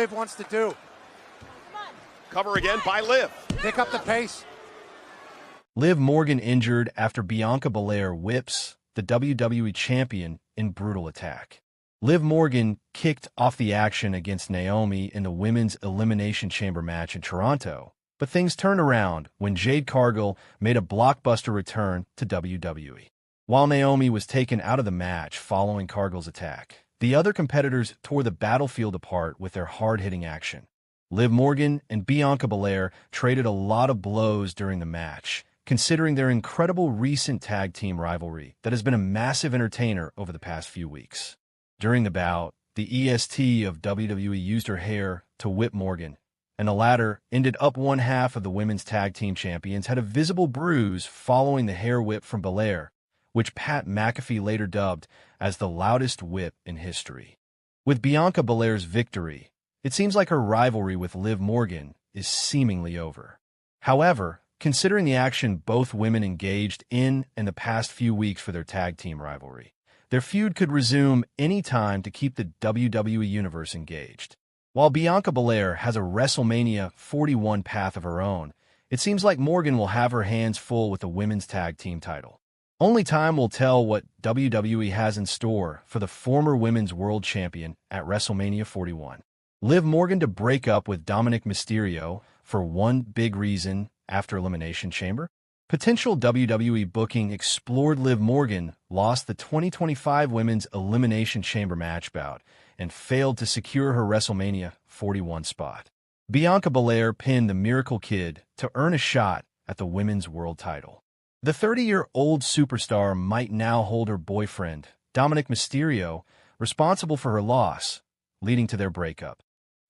Liv wants to do. Cover again by Liv. Pick up the pace. Liv Morgan injured after Bianca Belair whips the WWE Champion in brutal attack. Liv Morgan kicked off the action against Naomi in the Women's Elimination Chamber match in Toronto, but things turned around when Jade Cargill made a blockbuster return to WWE. While Naomi was taken out of the match following Cargill's attack, the other competitors tore the battlefield apart with their hard-hitting action. Liv Morgan and Bianca Belair traded a lot of blows during the match, considering their incredible recent tag team rivalry that has been a massive entertainer over the past few weeks. During the bout, the EST of WWE used her hair to whip Morgan, and the latter ended up one half of the women's tag team champions had a visible bruise following the hair whip from Belair, which Pat McAfee later dubbed as the loudest whip in history. With Bianca Belair's victory, it seems like her rivalry with Liv Morgan is seemingly over. However, considering the action both women engaged in the past few weeks for their tag team rivalry, their feud could resume any time to keep the WWE Universe engaged. While Bianca Belair has a WrestleMania 41 path of her own, it seems like Morgan will have her hands full with the women's tag team title. Only time will tell what WWE has in store for the former women's world champion at WrestleMania 41. Liv Morgan to break up with Dominic Mysterio for one big reason after Elimination Chamber. Potential WWE booking explored Liv Morgan lost the 2025 Women's Elimination Chamber match bout and failed to secure her WrestleMania 41 spot. Bianca Belair pinned the Miracle Kid to earn a shot at the women's world title. The 30-year-old superstar might now hold her boyfriend, Dominic Mysterio, responsible for her loss, leading to their breakup.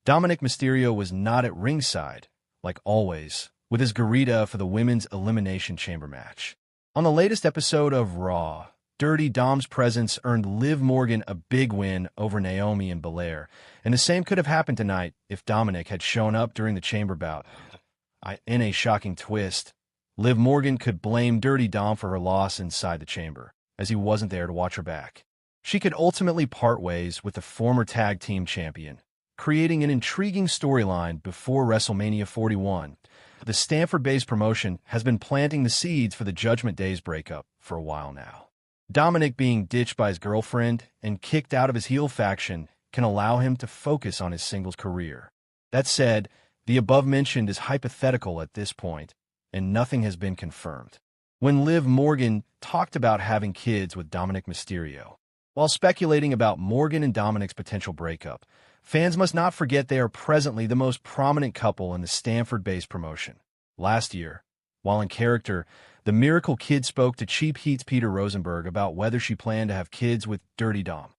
Dominic Mysterio was not at ringside, like always, with his garita for the Women's Elimination Chamber match. On the latest episode of Raw, Dirty Dom's presence earned Liv Morgan a big win over Naomi and Belair, and the same could have happened tonight if Dominic had shown up during the chamber bout. In a shocking twist, Liv Morgan could blame Dirty Dom for her loss inside the chamber, as he wasn't there to watch her back. She could ultimately part ways with the former tag team champion, creating an intriguing storyline before WrestleMania 41. The Stanford-based promotion has been planting the seeds for the Judgment Day's breakup for a while now. Dominic being ditched by his girlfriend and kicked out of his heel faction can allow him to focus on his singles career. That said, the above-mentioned is hypothetical at this point, and nothing has been confirmed. When Liv Morgan talked about having kids with Dominic Mysterio, while speculating about Morgan and Dominic's potential breakup, fans must not forget they are presently the most prominent couple in the Stanford-based promotion. Last year, while in character, the Miracle Kid spoke to Cheap Heat's Peter Rosenberg about whether she planned to have kids with Dirty Dom.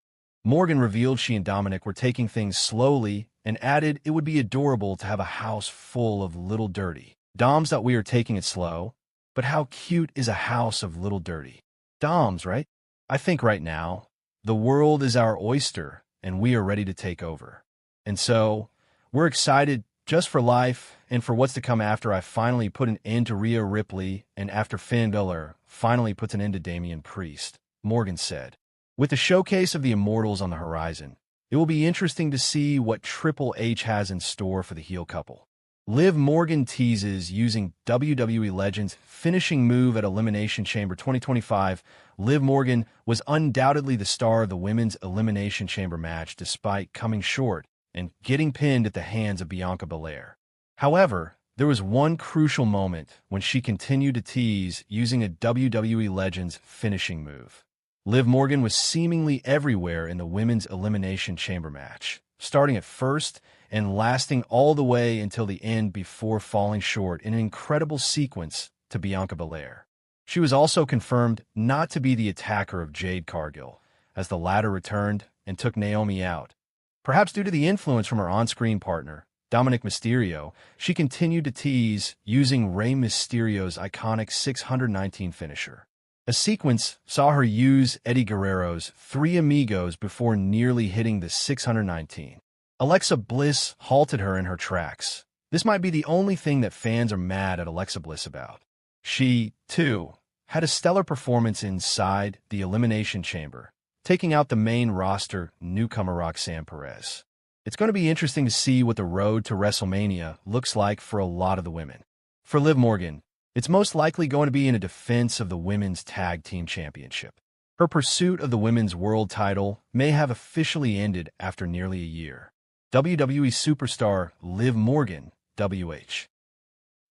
Morgan revealed she and Dominic were taking things slowly and added it would be adorable to have a house full of little dirty Doms. That we are taking it slow, but how cute is a house of little dirty Doms, right? I think right now, the world is our oyster, and we are ready to take over. And so, we're excited just for life and for what's to come after I finally put an end to Rhea Ripley and after Finn Balor finally puts an end to Damian Priest, Morgan said. With the showcase of the Immortals on the horizon, it will be interesting to see what Triple H has in store for the heel couple. Liv Morgan teases using WWE Legends' finishing move at Elimination Chamber 2025. Liv Morgan was undoubtedly the star of the Women's Elimination Chamber match despite coming short and getting pinned at the hands of Bianca Belair. However, there was one crucial moment when she continued to tease using a WWE Legends finishing move. Liv Morgan was seemingly everywhere in the Women's Elimination Chamber match, starting at first and lasting all the way until the end before falling short in an incredible sequence to Bianca Belair. She was also confirmed not to be the attacker of Jade Cargill, as the latter returned and took Naomi out. Perhaps due to the influence from her on-screen partner, Dominic Mysterio, she continued to tease using Rey Mysterio's iconic 619 finisher. A sequence saw her use Eddie Guerrero's Three Amigos before nearly hitting the 619. Alexa Bliss halted her in her tracks. This might be the only thing that fans are mad at Alexa Bliss about. She, too, had a stellar performance inside the Elimination Chamber, taking out the main roster newcomer Roxanne Perez. It's going to be interesting to see what the road to WrestleMania looks like for a lot of the women. For Liv Morgan, it's most likely going to be in a defense of the Women's Tag Team Championship. Her pursuit of the Women's World title may have officially ended after nearly a year. WWE superstar Liv Morgan, WH.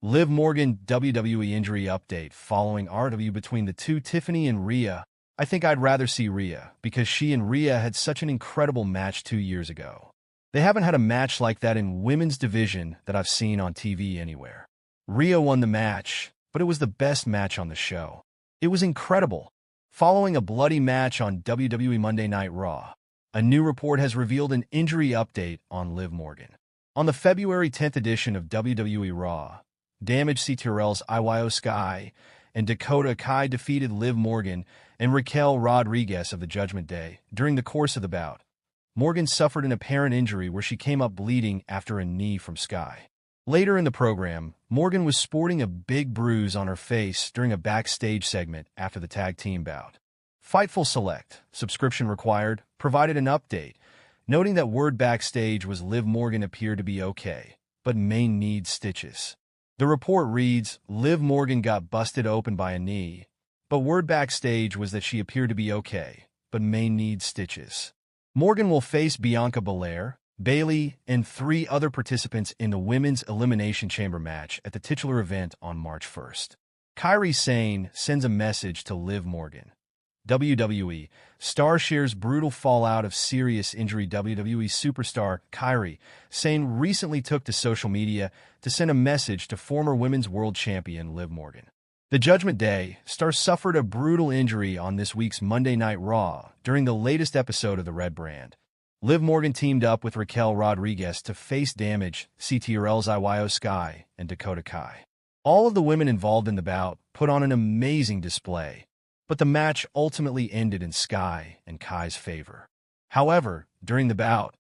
Liv Morgan WWE injury update following RW between the two, Tiffany and Rhea. I think I'd rather see Rhea because she and Rhea had such an incredible match 2 years ago. They haven't had a match like that in women's division that I've seen on TV anywhere. Rhea won the match, but it was the best match on the show. It was incredible. Following a bloody match on WWE Monday Night Raw, a new report has revealed an injury update on Liv Morgan. On the February 10th edition of WWE Raw, damaged CTRL's Io Sky and Dakota Kai defeated Liv Morgan and Raquel Rodriguez of the Judgment Day. During the course of the bout, Morgan suffered an apparent injury where she came up bleeding after a knee from Sky. Later in the program, Morgan was sporting a big bruise on her face during a backstage segment after the tag team bout. Fightful Select, subscription required, provided an update, noting that word backstage was Liv Morgan appeared to be okay, but may need stitches. The report reads, Liv Morgan got busted open by a knee, but word backstage was that she appeared to be okay, but may need stitches. Morgan will face Bianca Belair, Bayley, and 3 other participants in the Women's Elimination Chamber match at the titular event on March 1st. Kairi Sane sends a message to Liv Morgan. WWE star shares brutal fallout of serious injury. WWE superstar Kairi Sane recently took to social media to send a message to former Women's World Champion Liv Morgan. The Judgment Day star suffered a brutal injury on this week's Monday Night Raw during the latest episode of the Red Brand. Liv Morgan teamed up with Raquel Rodriguez to face damage CTRL's Io Sky and Dakota Kai. All of the women involved in the bout put on an amazing display, but the match ultimately ended in Sky and Kai's favor. However, during the bout,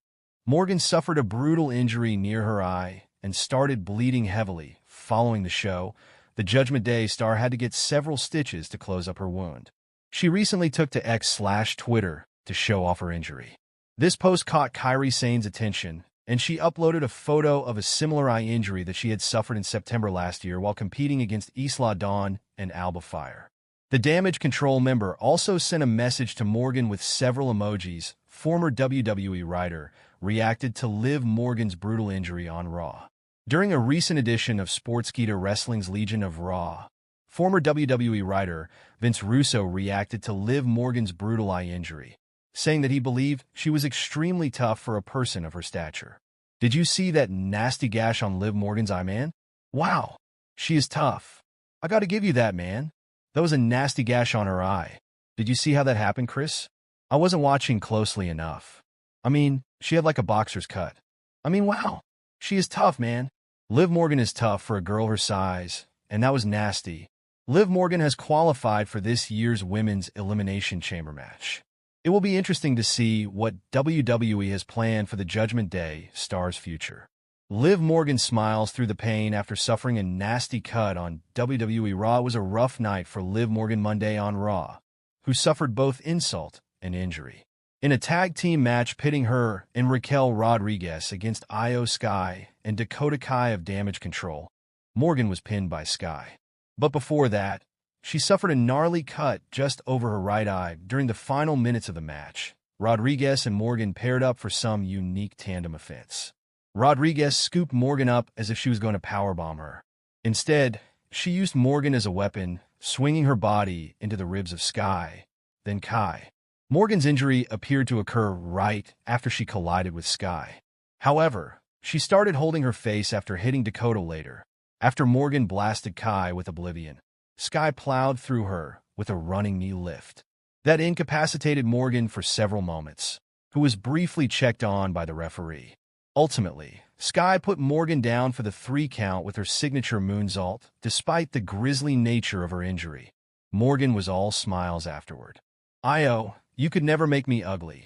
Morgan suffered a brutal injury near her eye and started bleeding heavily. Following the show, the Judgment Day star had to get several stitches to close up her wound. She recently took to X/Twitter to show off her injury. This post caught Kairi Sane's attention, and she uploaded a photo of a similar eye injury that she had suffered in September last year while competing against Isla Dawn and Alba Fire. The Damage Control member also sent a message to Morgan with several emojis. Former WWE writer reacted to Liv Morgan's brutal injury on Raw. During a recent edition of Sportskeeda Wrestling's Legion of Raw, former WWE writer Vince Russo reacted to Liv Morgan's brutal eye injury, saying that he believed she was extremely tough for a person of her stature. Did you see that nasty gash on Liv Morgan's eye, man? Wow, she is tough. I gotta give you that, man. That was a nasty gash on her eye. Did you see how that happened, Chris? I wasn't watching closely enough. I mean, she had like a boxer's cut. I mean, wow. She is tough, man. Liv Morgan is tough for a girl her size, and that was nasty. Liv Morgan has qualified for this year's Women's Elimination Chamber match. It will be interesting to see what WWE has planned for the Judgment Day star's future. Liv Morgan smiles through the pain after suffering a nasty cut on WWE Raw. It was a rough night for Liv Morgan Monday on Raw, who suffered both insult and injury. In a tag team match pitting her and Raquel Rodriguez against Io Sky and Dakota Kai of Damage Control, Morgan was pinned by Sky. But before that, she suffered a gnarly cut just over her right eye during the final minutes of the match. Rodriguez and Morgan paired up for some unique tandem offense. Rodriguez scooped Morgan up as if she was going to powerbomb her. Instead, she used Morgan as a weapon, swinging her body into the ribs of Sky, then Kai. Morgan's injury appeared to occur right after she collided with Sky. However, she started holding her face after hitting Dakota later. After Morgan blasted Kai with Oblivion, Sky plowed through her with a running knee lift. That incapacitated Morgan for several moments, who was briefly checked on by the referee. Ultimately, Sky put Morgan down for the 3 count with her signature moonsault. Despite the grisly nature of her injury, Morgan was all smiles afterward. Io, you could never make me ugly.